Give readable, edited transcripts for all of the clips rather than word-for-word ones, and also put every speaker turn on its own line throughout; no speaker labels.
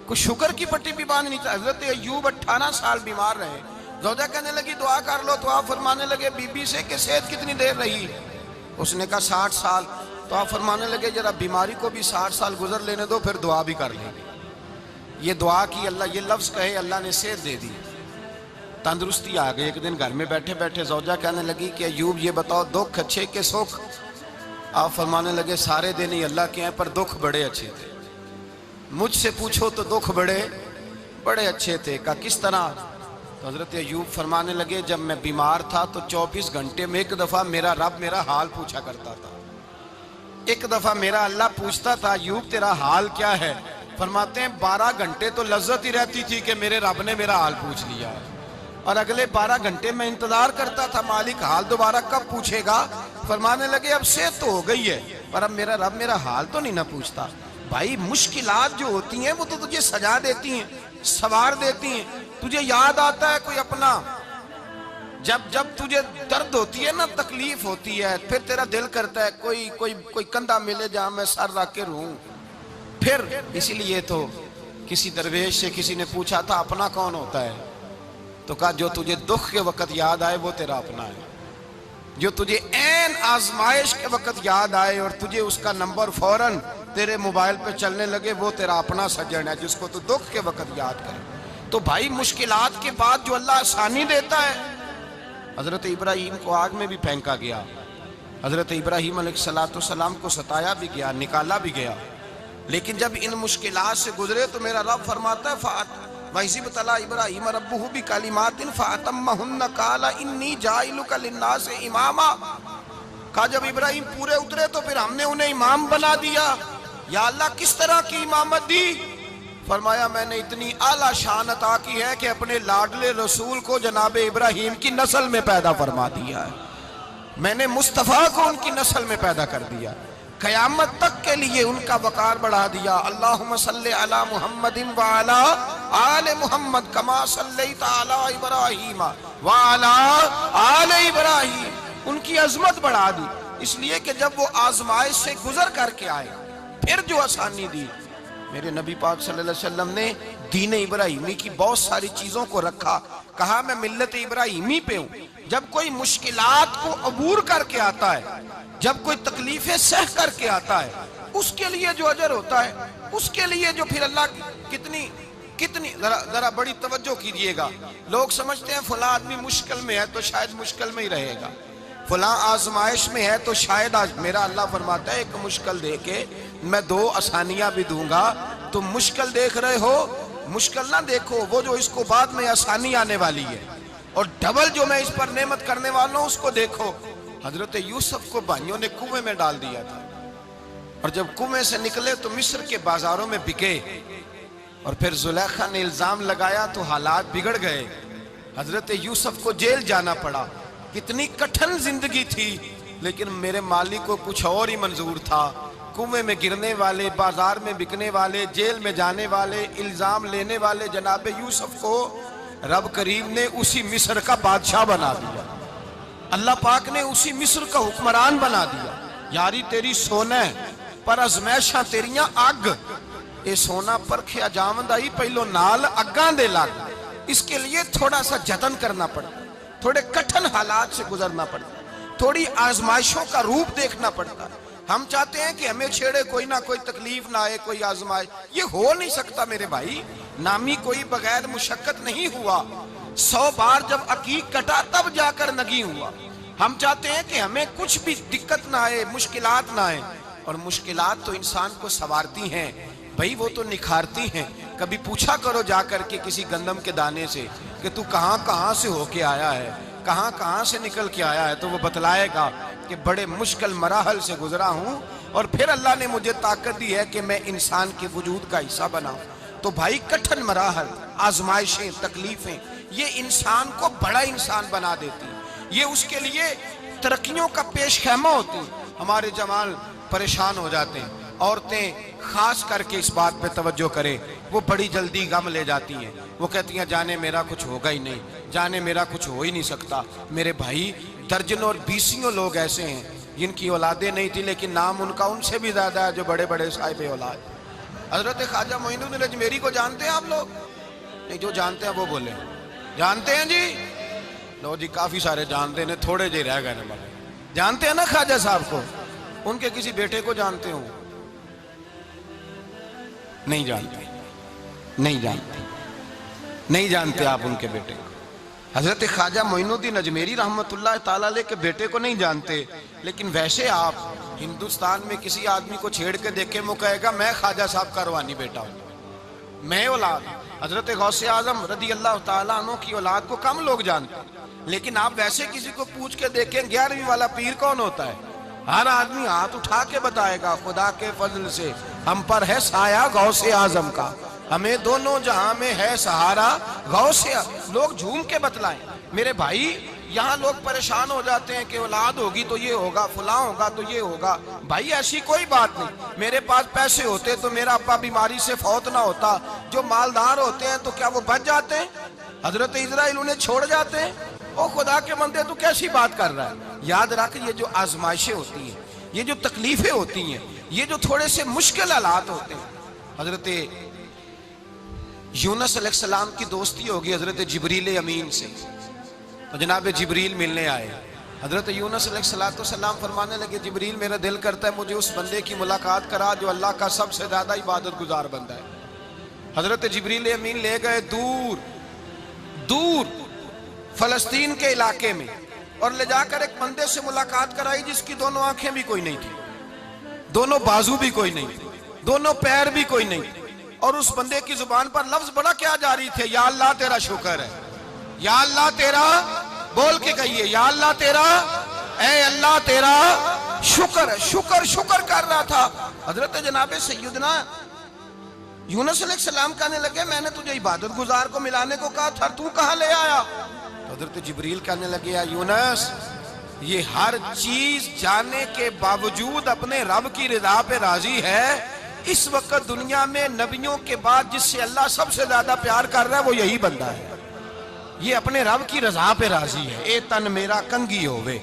کوئی شکر کی پٹی بھی باندھ نہیں تھا. حضرت ایوب 18 سال بیمار رہے. زوجہ کہنے لگی دعا کر لو تو آپ فرمانے لگے بی بی سے کہ صحت کتنی دیر رہی؟ اس نے کہا 60 سال. تو آپ فرمانے لگے ذرا بیماری کو بھی 60 سال گزر لینے دو پھر دعا بھی کر لیں گے. یہ دعا کی اللہ، یہ لفظ کہے اللہ نے صحت دے دی، تندرستی آ گئی. ایک دن گھر میں بیٹھے بیٹھے زوجہ کہنے لگی کہ ایوب یہ بتاؤ دکھ اچھے کہ سکھ؟ آپ فرمانے لگے سارے دن ہی اللہ کے ہیں پر دکھ بڑے اچھے تھے. مجھ سے پوچھو تو دکھ بڑے اچھے تھے. کہا کس طرح؟ تو حضرت ایوب فرمانے لگے جب میں بیمار تھا تو 24 گھنٹے میں ایک دفعہ میرا رب میرا حال پوچھا کرتا تھا. ایک دفعہ میرا اللہ پوچھتا تھا ایوب تیرا حال کیا ہے؟ فرماتے ہیں 12 گھنٹے تو لذت ہی رہتی تھی کہ میرے رب نے میرا حال پوچھ لیا، اور اگلے 12 گھنٹے میں انتظار کرتا تھا مالک حال دوبارہ کب پوچھے گا. فرمانے لگے اب صحت تو ہو گئی ہے پر اب میرا رب میرا حال تو نہیں نہ پوچھتا. بھائی مشکلات جو ہوتی ہیں وہ تو تجھے سجا دیتی ہیں، سوار دیتی ہیں. تجھے یاد آتا ہے کوئی اپنا، جب تجھے درد ہوتی ہے نا، تکلیف ہوتی ہے، پھر تیرا دل کرتا ہے کوئی کندھا ملے جہاں میں سر رکھ کے رہوں. پھر اسی لیے تو کسی درویش سے کسی نے پوچھا تھا اپنا کون ہوتا ہے؟ تو کہا جو تجھے دکھ کے وقت یاد آئے وہ تیرا اپنا ہے. جو تجھے عین آزمائش کے وقت یاد آئے اور تجھے اس کا نمبر فوراً تیرے موبائل پہ چلنے لگے وہ تیرا اپنا سجن ہے جس کو تو دکھ کے وقت یاد کرے. تو بھائی مشکلات کے بعد جو اللہ آسانی دیتا ہے. حضرت ابراہیم کو آگ میں بھی پھینکا گیا، حضرت ابراہیم علیہ السلام کو ستایا بھی گیا، نکالا بھی گیا، لیکن جب ان مشکلات سے گزرے تو میرا رب فرماتا ہے وَإِذِ ابْتَلَىٰ إِبْرَاهِيمَ رَبُّهُ بِكَلِمَاتٍ فَأَتَمَّهُنَّ قَالَ إِنِّي جَاعِلُكَ لِلنَّاسِ إِمَامًا. کہا جب ابراہیم پورے اترے تو پھر ہم نے انہیں امام بنا دیا. یا اللہ کس طرح کی امامت دی؟ فرمایا میں نے اتنی اعلیٰ شان عطا کی ہے کہ اپنے لاڈلے رسول کو جناب ابراہیم کی نسل میں پیدا فرما دیا ہے. میں نے مصطفیٰ کو ان کی نسل میں پیدا کر دیا، قیامت تک کے لیے ان کا وقار بڑھا دیا. اللہم صلی علی محمد وعلا آل محمد کما صلیت علی ابراہیم وعلا آل ابراہیم. ان کی عظمت بڑھا دی اس لیے کہ جب وہ آزمائش سے گزر کر کے آئے پھر جو آسانی دی. میرے نبی پاک صلی اللہ علیہ وسلم نے دین ابراہیمی کی بہت ساری چیزوں کو رکھا. کہا میں ملت ابراہیمی پہ ہوں. جب کوئی مشکلات کو عبور کر کے آتا ہے، جب کوئی تکلیفیں سہ کر کے آتا ہے، اس کے لیے جو اجر ہوتا ہے، اس کے لیے جو پھر اللہ کتنی ذرا بڑی توجہ کیجئے گا. لوگ سمجھتے ہیں فلاں آدمی مشکل میں ہے تو شاید مشکل میں ہی رہے گا، فلاں آزمائش میں ہے تو شاید میرا اللہ فرماتا ہے ایک مشکل دے کے میں 2 آسانیاں بھی دوں گا. تم مشکل دیکھ رہے ہو، مشکل نہ دیکھو، وہ جو اس کو بعد میں آسانی آنے والی ہے، اور ڈبل جو میں اس پر نعمت کرنے والا ہوں اس کو دیکھو. حضرت یوسف کو بھائیوں نے کنویں میں ڈال دیا تھا، اور جب کنویں سے نکلے تو مصر کے بازاروں میں بکے، اور پھر زلیخا نے الزام لگایا تو حالات بگڑ گئے. حضرت یوسف کو جیل جانا پڑا. کتنی کٹھن زندگی تھی، لیکن میرے مالک کو کچھ اور ہی منظور تھا. کنویں میں گرنے والے، بازار میں بکنے والے، جیل میں جانے والے، الزام لینے والے جناب یوسف کو رب کریم نے اسی مصر کا بادشاہ بنا دیا. اللہ پاک نے اسی مصر کا حکمران بنا دیا. یاری تیری سونا ہے پر ازمیشاں تیریاں اگ. اے سونا پرکھیا جاوند آئی پہلو نال اگاں دے لگ. اس کے لیے تھوڑا سا جتن کرنا پڑتا، تھوڑے کٹھن حالات سے گزرنا پڑتا، تھوڑی آزمائشوں کا روپ دیکھنا پڑتا. ہم چاہتے ہیں کہ ہمیں چھیڑے کوئی نہ کوئی تکلیف نہ آئے، کوئی آزمائش. یہ ہو نہیں سکتا میرے بھائی. نامی کوئی بغیر مشقت نہیں ہوا. 100 بار جب عقیق کٹا تب جا کر نگی ہوا. ہم چاہتے ہیں کہ ہمیں کچھ بھی دقت نہ آئے، مشکلات نہ آئے. اور مشکلات تو انسان کو سنوارتی ہیں بھائی، وہ تو نکھارتی ہیں. کبھی پوچھا کرو جا کر کے کسی گندم کے دانے سے کہ تو کہاں سے ہو کے آیا ہے، کہاں سے نکل کے آیا ہے، تو وہ بتلائے گا کہ بڑے مشکل مراحل سے گزرا ہوں اور پھر اللہ نے مجھے طاقت دی ہے کہ میں انسان کے وجود کا حصہ بناؤں. تو بھائی کٹھن مراحل، آزمائشیں، تکلیفیں یہ انسان کو بڑا انسان بنا دیتی ہیں. یہ اس کے لیے ترقیوں کا پیش خیمہ ہوتی ہیں. ہمارے جوان پریشان ہو جاتے ہیں. عورتیں خاص کر کے اس بات پہ توجہ کریں، وہ بڑی جلدی غم لے جاتی ہیں. وہ کہتی ہیں جانے میرا کچھ ہوگا ہی نہیں، جانے میرا کچھ ہو ہی نہیں سکتا. میرے بھائی درجنوں اور بیسیوں لوگ ایسے ہیں جن کی اولادیں نہیں تھی لیکن نام ان کا ان سے بھی زیادہ ہے جو بڑے بڑے صاحب اولاد. حضرت خواجہ معین الدین اجمیری کو جانتے ہیں آپ لوگ؟ نہیں، جو جانتے ہیں وہ بولیں۔ جانتے ہیں جی؟ لو جی، کافی سارے جانتے ہیں، تھوڑے جی رہ گئے نا۔ جانتے ہیں نا خواجہ صاحب کو؟ ان کے کسی بیٹے کو جانتے ہوں؟ نہیں جانتے، نہیں جانتے، نہیں جانتے آپ ان کے بیٹے کو۔ حضرت خواجہ معین الدین اجمیری رحمت اللہ تعالیٰ علیہ کے بیٹے کو نہیں جانتے، لیکن ویسے آپ ہندوستان میں کسی آدمی کو چھیڑ کے دیکھیں، وہ کہے گا میں خواجہ صاحب کا روحانی بیٹا ہوں، میں اولاد۔ حضرت غوث اعظم رضی اللہ تعالیٰ عنہ کی اولاد کو کم لوگ جانتے ہیں، لیکن آپ ویسے کسی کو پوچھ کے دیکھیں 11ویں والا پیر کون ہوتا ہے، ہر آدمی ہاتھ اٹھا کے بتائے گا خدا کے فضل سے ہم پر ہے سایہ غوث اعظم کا، ہمیں دونوں جہاں میں ہے سہارا غوث اعظم۔ لوگ جھوم کے بتلائیں۔ میرے بھائی، یہاں لوگ پریشان ہو جاتے ہیں کہ اولاد ہوگی تو یہ ہوگا، فلاں ہوگا تو یہ ہوگا۔ بھائی ایسی کوئی بات نہیں۔ میرے پاس پیسے ہوتے تو میرا ابا بیماری سے فوت نہ ہوتا۔ جو مالدار ہوتے ہیں تو کیا وہ بچ جاتے ہیں؟ حضرت اسرائیل انہیں چھوڑ جاتے ہیں؟ او خدا کے بندے، تو کیسی بات کر رہا ہے؟ یاد رکھ، یہ جو آزمائشیں ہوتی ہیں، یہ جو تکلیفیں ہوتی ہیں، یہ جو تھوڑے سے مشکل حالات ہوتے ہیں۔ حضرت یونس علیہ السلام کی دوستی ہوگی حضرت جبریل امین سے، تو جناب جبریل ملنے آئے۔ حضرت یونس علیہ السلام فرمانے لگے جبریل میرا دل کرتا ہے مجھے اس بندے کی ملاقات کرا جو اللہ کا سب سے زیادہ عبادت گزار بندہ ہے۔ حضرت جبریل امین لے گئے دور دور فلسطین کے علاقے میں، اور لے جا کر ایک بندے سے ملاقات کرائی جس کی دونوں آنکھیں بھی کوئی نہیں تھی، دونوں بازو بھی کوئی نہیں تھی، دونوں پیر بھی کوئی نہیں تھی، اور اس بندے کی زبان پر لفظ بڑا کیا جاری تھے، یا اللہ تیرا شکر ہے، یا اللہ تیرا، بول کے کہیے، یا اللہ تیرا، اے اللہ تیرا شکر ہے۔ شکر شکر کر رہا تھا۔ حضرت جناب سیدنا یونس علیہ السلام کہنے لگے میں نے تجھے عبادت گزار کو ملانے کو کہا تھا، تو کہاں لے آیا؟ تو حضرت جبریل کہنے لگے یا یونس، یہ ہر چیز جانے کے باوجود اپنے رب کی رضا پہ راضی ہے۔ اس وقت دنیا میں نبیوں کے بعد جس سے اللہ سب سے زیادہ پیار کر رہا ہے وہ یہی بندہ ہے، یہ اپنے رب کی رضا پہ راضی ہے۔ اے تن میرا کنگی ہووے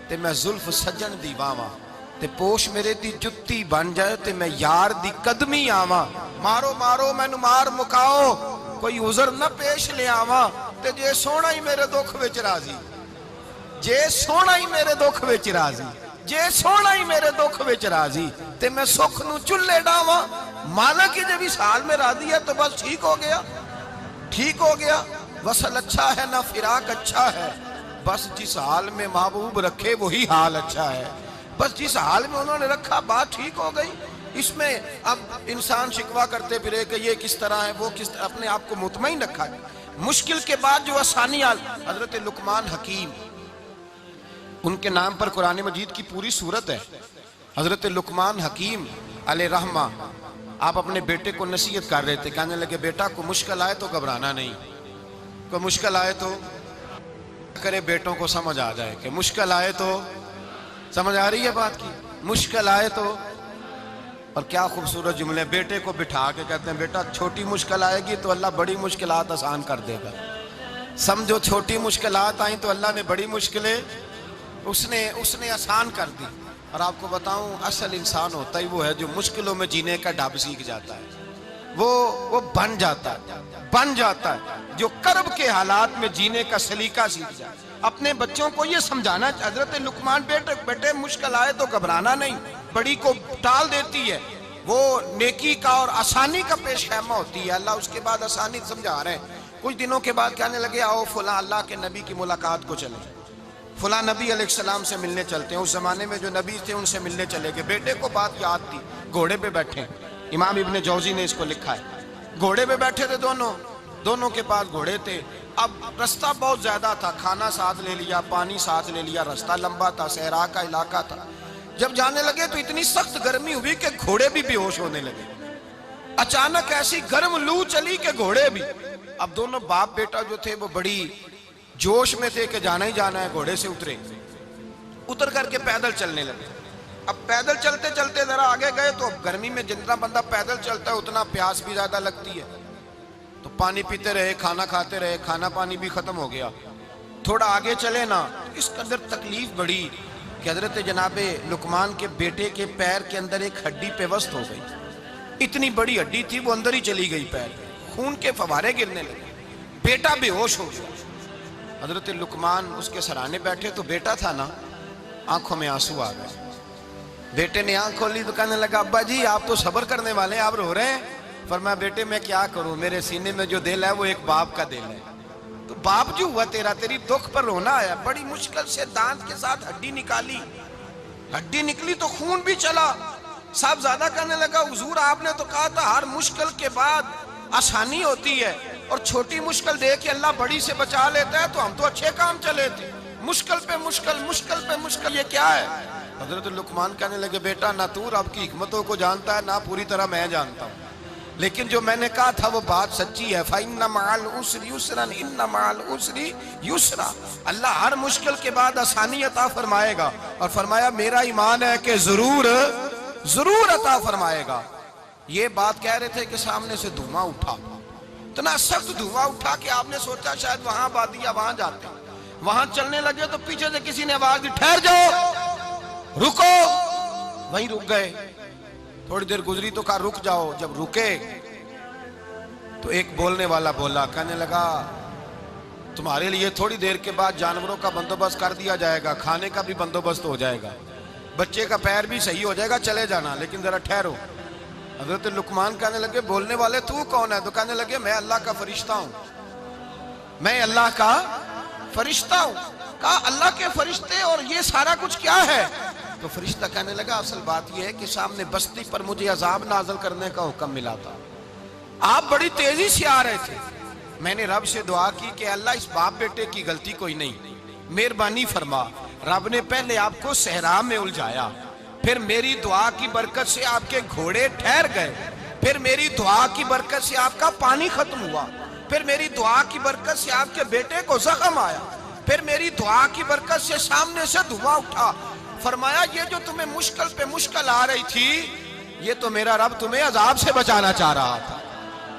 تے میں زلف سجن دی واواں، تے پوش میرے دی جتی بن جائے تے میں یار دی قدمی آواں، مارو مارو مینو مار مکاؤ کوئی عذر نہ پیش لے آواں، تے جے سونا ہی میرے دکھ وچ راضی، جے سونا ہی میرے دکھ وچ راضی، جے سونا ہی میرے دکھ وچ راضی، تے میں سکھ نو چلے ڈاواں۔ مالک کی جب اس حال میں راضی ہے تو بس ٹھیک ہو گیا، ٹھیک ہو گیا۔ وصل اچھا ہے نہ فراق اچھا ہے، بس جس حال میں محبوب رکھے وہی حال اچھا ہے، بس جس حال میں انہوں نے رکھا بات ٹھیک ہو گئی۔ اس میں اب انسان شکوہ کرتے پھرے کہ یہ کس طرح ہے وہ کس طرح، اپنے آپ کو مطمئن رکھا ہے۔ مشکل کے بعد جو آسانی حضرت لقمان حکیم، ان کے نام پر قرآن مجید کی پوری سورت ہے۔ حضرت لقمان حکیم علیہ رحمہ آپ اپنے بیٹے کو نصیحت کر رہے تھے، کہنے لگے بیٹا کو مشکل آئے تو گھبرانا نہیں، کوئی مشکل آئے تو کرے بیٹوں کو سمجھ آ جائے کہ مشکل آئے تو، سمجھ آ رہی ہے بات کی، مشکل آئے تو۔ اور کیا خوبصورت جملے، بیٹے کو بٹھا کے کہتے ہیں بیٹا چھوٹی مشکل آئے گی تو اللہ بڑی مشکلات آسان کر دے گا، سمجھو چھوٹی مشکلات آئیں تو اللہ نے بڑی مشکلیں اس نے آسان کر دی۔ اور آپ کو بتاؤں اصل انسان ہوتا ہی وہ ہے جو مشکلوں میں جینے کا ڈھب سیکھ جاتا ہے، وہ بن جاتا ہے جو کرب کے حالات میں جینے کا سلیقہ سیکھ جائے۔ اپنے بچوں کو یہ سمجھانا، حضرت لقمان بیٹے مشکل آئے تو گھبرانا نہیں، بڑی کو ٹال دیتی ہے، وہ نیکی کا اور آسانی کا پیش خیمہ ہوتی ہے، اللہ اس کے بعد آسانی سمجھا رہے ہیں۔ کچھ دنوں کے بعد کہنے لگے آؤ فلاں اللہ کے نبی کی ملاقات کو چلیں، فلاں نبی علیہ السلام سے ملنے چلتے ہیں۔ اس زمانے میں جو نبی تھے ان سے ملنے چلے گئے۔ بیٹے کو بات یاد تھی، گھوڑے پہ بیٹھے، امام ابن جوزی نے اس کو لکھا ہے، گھوڑے پہ بیٹھے تھے دونوں کے پاس گھوڑے تھے۔ اب رستہ بہت زیادہ تھا، کھانا ساتھ لے لیا، پانی ساتھ لے لیا، رستہ لمبا تھا، صحرا کا علاقہ تھا۔ جب جانے لگے تو اتنی سخت گرمی ہوئی کہ گھوڑے بھی بے ہوش ہونے لگے، اچانک ایسی گرم لو چلی کہ گھوڑے بھی۔ اب دونوں باپ بیٹا جو تھے وہ بڑی جوش میں تھے کہ جانا ہی جانا ہے، گھوڑے سے اتر کر کے پیدل چلنے لگے۔ اب پیدل چلتے چلتے ذرا آگے گئے تو اب گرمی میں جتنا بندہ پیدل چلتا ہے اتنا پیاس بھی زیادہ لگتی ہے، تو پانی پیتے رہے، کھانا کھاتے رہے، کھانا پانی بھی ختم ہو گیا۔ تھوڑا آگے چلے نا، اس قدر تکلیف بڑھی کہ حضرت جناب لقمان کے بیٹے کے پیر کے اندر ایک ہڈی پیوست ہو گئی، اتنی بڑی ہڈی تھی وہ اندر ہی چلی گئی پیر، خون کے فوارے گرنے لگے، بیٹا بے ہوش ہو گیا۔ حضرت لقمان اس کے سرانے بیٹھے تو بیٹا تھا نا، آنکھوں میں آنسو آ گئے۔ بیٹے نے آنکھ کھولی تو کہنے لگا ابا جی آپ تو صبر کرنے والے ہیں، آپ رو رہے ہیں۔ فرمایا بیٹے میں کیا کروں، میرے سینے میں جو دل ہے وہ ایک باپ کا دل ہے، تو باپ جو ہوا تیرا، تیری دکھ پر رونا آیا۔ بڑی مشکل سے دانت کے ساتھ ہڈی نکالی، ہڈی نکلی تو خون بھی چلا۔ صاحب زیادہ کہنے لگا حضور آپ نے تو کہا تھا ہر مشکل کے بعد آسانی ہوتی ہے، اور چھوٹی مشکل دے کے اللہ بڑی سے بچا لیتا ہے، تو ہم تو اچھے کام چلے تھے، مشکل پہ مشکل، مشکل پہ مشکل، یہ کیا ہے؟ حضرت لقمان کہنے لگے بیٹا نہ تو رب کی حکمتوں کو جانتا ہے، نہ پوری طرح میں جانتا ہوں، لیکن جو میں نے کہا تھا وہ بات سچی ہے۔ فَإِنَّ مَعَ الْعُسْرِ يُسْرًا إِنَّ مَعَ الْعُسْرِ يُسْرًا، اللہ ہر مشکل کے بعد آسانی عطا فرمائے گا، اور فرمایا میرا ایمان ہے کہ ضرور ضرور عطا فرمائے گا۔ یہ بات کہہ رہے تھے کہ سامنے سے دھواں اٹھا، اتنا سخت دھواں اٹھا کہ آپ نے سوچا شاید وہاں آبادی ہے، وہاں جاتے ہیں۔ وہاں چلنے لگے تو پیچھے سے کسی نے آواز دی ٹھہر جاؤ، رکو، وہیں رک گئے۔ تھوڑی دیر گزری تو کہا رک جاؤ، جب رکے تو ایک بولنے والا بولا، کہنے لگا تمہارے لیے تھوڑی دیر کے بعد جانوروں کا بندوبست کر دیا جائے گا، کھانے کا بھی بندوبست ہو جائے گا، بچے کا پیر بھی صحیح ہو جائے گا، چلے جانا، لیکن ذرا ٹھہرو۔ حضرت لقمان کہنے لگے بولنے والے تو کون ہے؟ تو کہنے لگے میں اللہ کا فرشتہ ہوں، میں اللہ کا فرشتہ ہوں۔ کہا اللہ کے فرشتے اور یہ سارا کچھ کیا ہے؟ تو فرشتہ کہنے لگا اصل بات یہ ہے کہ سامنے بستی پر مجھے عذاب نازل کرنے کا حکم ملا تھا، آپ بڑی تیزی سے آ رہے تھے، میں نے رب سے دعا کی کہ اللہ اس باپ بیٹے کی غلطی کوئی نہیں، مہربانی فرما۔ رب نے پہلے آپ کو صحرا میں الجھایا، پھر میری دعا کی برکت سے آپ کے گھوڑے ٹھہر گئے، پھر میری دعا کی برکت سے آپ کا پانی ختم ہوا، پھر میری دعا کی برکت سے آپ کے بیٹے کو زخم آیا، پھر میری دعا کی برکت سے سامنے سے دھواں اٹھا۔ فرمایا یہ جو تمہیں مشکل پہ مشکل آ رہی تھی، یہ تو میرا رب تمہیں عذاب سے بچانا چاہ رہا تھا،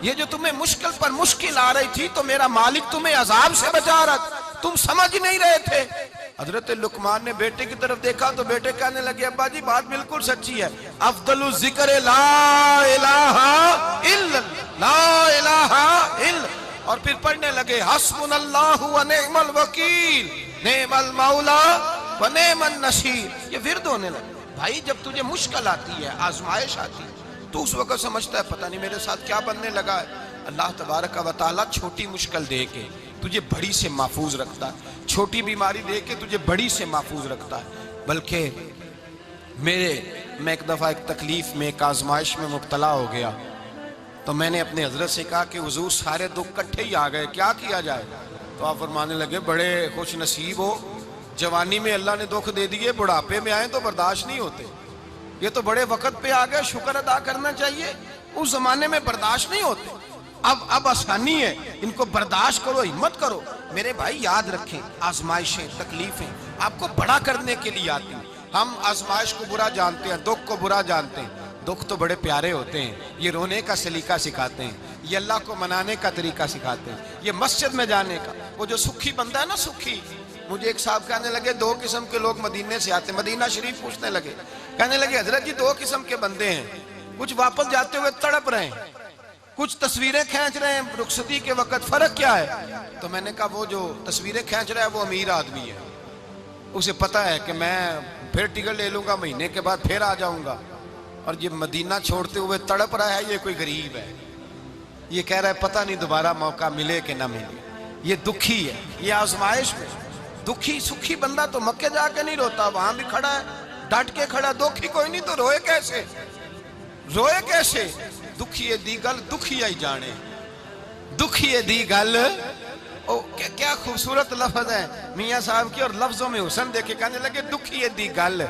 یہ جو تمہیں مشکل پر مشکل آ رہی تھی تو میرا مالک تمہیں عذاب سے بچا رہا تھا، تم سمجھ نہیں رہے تھے۔ حضرت لقمان نے بیٹے کی طرف دیکھا تو بیٹے کہنے لگے ابا جی بات بالکل سچی ہے، افضل الذکر لا الہ الا لا الہ الا، اور پھر پڑھنے لگے حسبنا اللہ و نعم الوکیل نعم المولا و نعم النصیر۔ یہ ورد ہونے لگے۔ بھائی جب تجھے مشکل آتی ہے، آزمائش آتی ہے، تو اس وقت سمجھتا ہے پتہ نہیں میرے ساتھ کیا بننے لگا ہے۔ اللہ تبارک و تعالیٰ چھوٹی مشکل دے کے تجھے بڑی سے محفوظ رکھتا ہے، چھوٹی بیماری دے کے تجھے بڑی سے محفوظ رکھتا ہے۔ بلکہ میں ایک دفعہ ایک تکلیف میں، ایک آزمائش میں مبتلا ہو گیا، تو میں نے اپنے حضرت سے کہا کہ حضور سارے دکھ کٹھے ہی آ گئے، کیا کیا جائے؟ تو آپ فرمانے لگے بڑے خوش نصیب ہو، جوانی میں اللہ نے دکھ دے دیے، بڑھاپے میں آئے تو برداشت نہیں ہوتے، یہ تو بڑے وقت پہ آ گئے، شکر ادا کرنا چاہیے، اس زمانے میں برداشت نہیں ہوتے، اب آسانی ہے، ان کو برداشت کرو، ہمت کرو۔ میرے بھائی یاد رکھیں آزمائشیں، تکلیفیں آپ کو بڑا کرنے کے لیے آتی ہیں۔ ہم آزمائش کو برا جانتے ہیں، دکھ کو برا جانتے ہیں، دکھ تو بڑے پیارے ہوتے ہیں، یہ رونے کا سلیقہ سکھاتے ہیں، یہ اللہ کو منانے کا طریقہ سکھاتے ہیں، یہ مسجد میں جانے کا۔ وہ جو سکھی بندہ ہے نا، سکھی، مجھے ایک صاحب کہنے لگے دو قسم کے لوگ مدینے سے آتے ہیں، مدینہ شریف پوچھنے لگے، کہنے لگے حضرت جی دو قسم کے بندے ہیں، کچھ واپس جاتے ہوئے تڑپ رہے ہیں، کچھ تصویریں کھینچ رہے ہیں رخصتی کے وقت، فرق کیا ہے؟ تو میں نے کہا وہ جو تصویریں کھینچ رہا ہے وہ امیر آدمی ہے، اسے پتہ ہے کہ میں پھر ٹکٹ لے لوں گا، مہینے کے بعد پھر آ جاؤں گا، اور یہ مدینہ چھوڑتے ہوئے تڑپ رہا ہے، یہ کوئی غریب ہے، یہ کہہ رہا ہے پتہ نہیں دوبارہ موقع ملے کہ نہ ملے، یہ دکھی ہے، یہ آزمائش میں دکھی۔ سکھی بندہ تو مکے جا کے نہیں روتا، وہاں بھی کھڑا ہے، ڈٹ کے کھڑا، دکھی کوئی نہیں تو روئے کیسے؟ روئے کیسے؟ دکھیے دی گل دکھیا ہی جانے، دکھیے دی گل، کیا خوبصورت لفظ ہے میاں صاحب کی، اور لفظوں میں حسن دیکھے، کہنے لگے دکھیے دی گل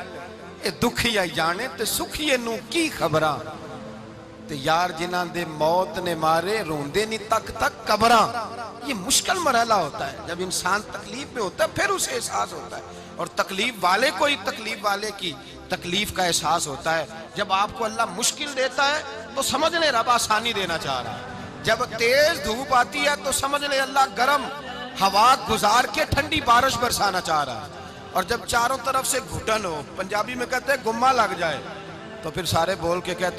اے دکھیا ہی جانے، تے سکھیے نو کی خبراں، تے یار جنہاں دے موت نے مارے روندے نہیں تک تک قبراں۔ یہ مشکل مرحلہ ہوتا ہے، جب انسان تکلیف میں ہوتا ہے پھر اسے احساس ہوتا ہے، اور تکلیف والے کو ہی تکلیف والے کی تکلیف کا احساس ہوتا ہے۔ جب آپ کو اللہ مشکل دیتا ہے تو سمجھ لیں رب آسانی دینا چاہ رہا ہے، جب تیز دھوپ آتی ہے تو سمجھ لیں اللہ گرم ہوا گزار کے ٹھنڈی بارش برسانا چاہ رہا ہے، اور جب چاروں طرف سے گھٹن ہو، پنجابی میں کہتے ہیں گمہ لگ جائے، تو پھر سارے بول کے کہتے